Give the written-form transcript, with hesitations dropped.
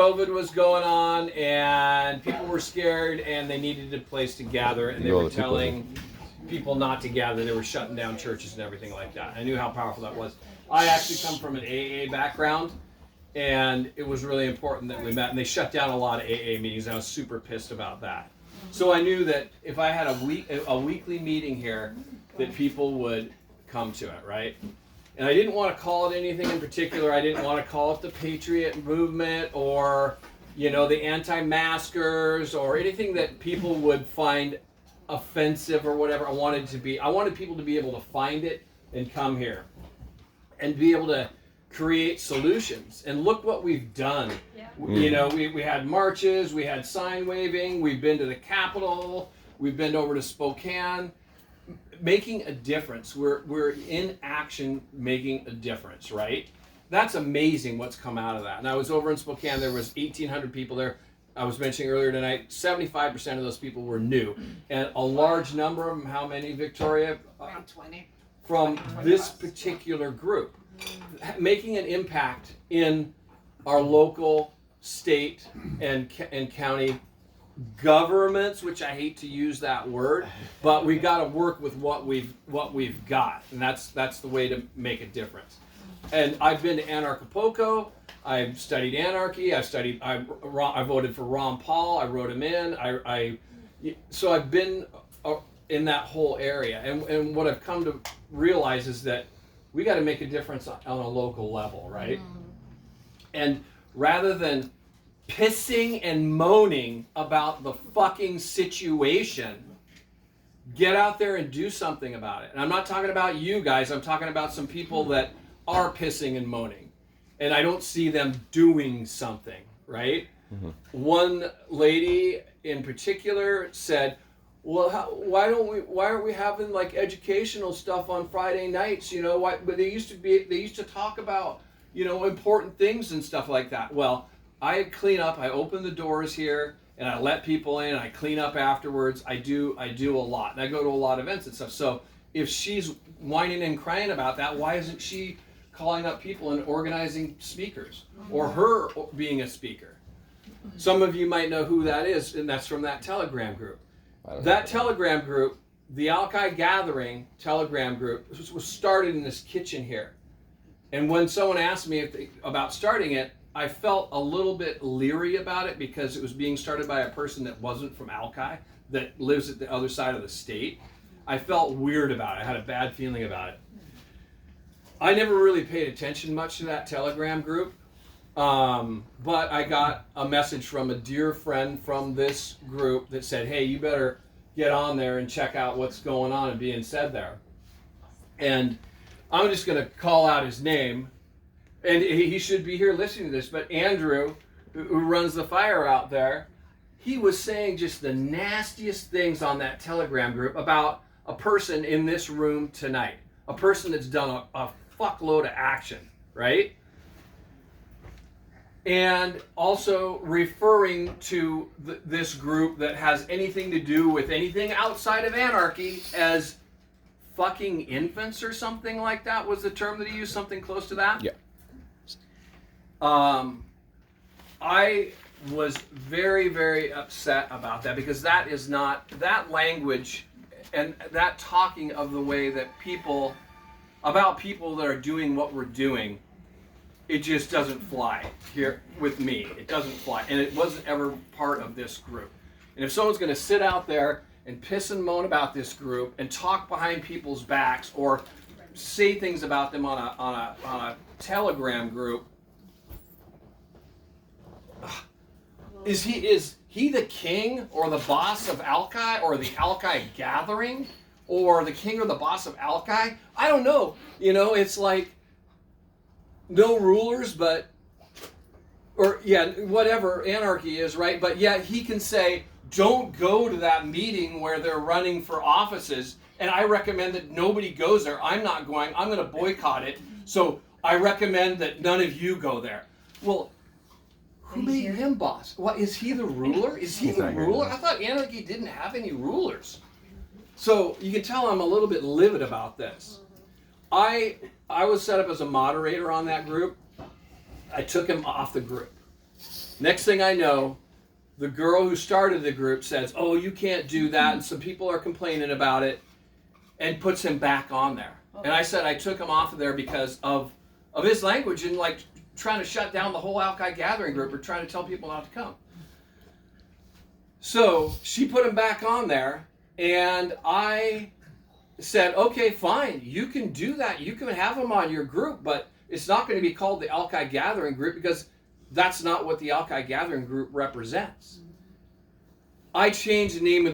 COVID was going on, and people were scared, and they needed a place to gather, and they were telling people not to gather. They were shutting down churches and everything like that. I knew how powerful that was. I actually come from an AA background, and it was really important that we met, and they shut down a lot of AA meetings. I was super pissed about that. So I knew that if I had a weekly meeting here, that people would come to it, right? And I didn't want to call it anything in particular. I didn't want to call it the Patriot Movement or, the anti-maskers or anything that people would find offensive or whatever. I wanted people to be able to find it and come here and be able to create solutions. And look what we've done. Yeah. We had marches, we had sign waving, we've been to the Capitol, we've been over to Spokane, making a difference. We're in action making a difference, right? That's amazing what's come out of that. And I was over in Spokane, there was 1,800 people there. I was mentioning earlier tonight, 75% of those people were new. And a large number of them, how many, Victoria? Around 20. From this particular group. Making an impact in our local, state, and county governments, which I hate to use that word, but we've got to work with what we've got, and that's the way to make a difference. And I've been to Anarchapulco. I've studied anarchy. I voted for Ron Paul. I wrote him in. So I've been in that whole area, and what I've come to realize is that we got to make a difference on a local level, right? And rather than pissing and moaning about the fucking situation, get out there and do something about it. And I'm not talking about you guys. I'm talking about some people that are pissing and moaning, and I don't see them doing something, right? Mm-hmm. One lady in particular said, well, why aren't we having like educational stuff on Friday nights? Why? But they used to talk about, important things and stuff like that. Well, I clean up, I open the doors here, and I let people in, and I clean up afterwards. I do a lot, and I go to a lot of events and stuff. So if she's whining and crying about that, why isn't she calling up people and organizing speakers, or her being a speaker? Some of you might know who that is, and that's from that Telegram group. That Telegram group, the Alki Gathering Telegram group, was started in this kitchen here. And when someone asked me about starting it, I felt a little bit leery about it because it was being started by a person that wasn't from Alki, that lives at the other side of the state. I felt weird about it. I had a bad feeling about it. I never really paid attention much to that Telegram group. But I got a message from a dear friend from this group that said, hey, you better get on there and check out what's going on and being said there. And I'm just going to call out his name, and he should be here listening to this, but Andrew, who runs the fire out there, he was saying just the nastiest things on that Telegram group about a person in this room tonight, a person that's done a fuckload of action, right? And also referring to this group that has anything to do with anything outside of anarchy as fucking infants or something like that was the term that he used, something close to that. Yeah. I was very, very upset about that because that is not, that language and that talking of the way that people that are doing what we're doing, it just doesn't fly here with me. It doesn't fly. And it wasn't ever part of this group. And if someone's going to sit out there and piss and moan about this group and talk behind people's backs or say things about them on a Telegram group, is he the king or the boss of Alki or the Alki Gathering or the king or the boss of Alki? I don't know. It's like, no rulers, whatever anarchy is, right? But yet he can say, don't go to that meeting where they're running for offices, and I recommend that nobody goes there. I'm not going. I'm going to boycott it. So I recommend that none of you go there. Well, who made him boss? What, is he the ruler? Is he the ruler? I thought anarchy didn't have any rulers. So you can tell I'm a little bit livid about this. I was set up as a moderator on that group. I took him off the group. Next thing I know, the girl who started the group says, "Oh, you can't do that," and some people are complaining about it, and puts him back on there. And I said I took him off of there because of his language and like trying to shut down the whole Alki Gathering group or trying to tell people not to come. So she put him back on there, and I said, "Okay, fine, you can do that. You can have him on your group, but it's not going to be called the Alki Gathering group because that's not what the Alki Gathering group represents." I changed the name of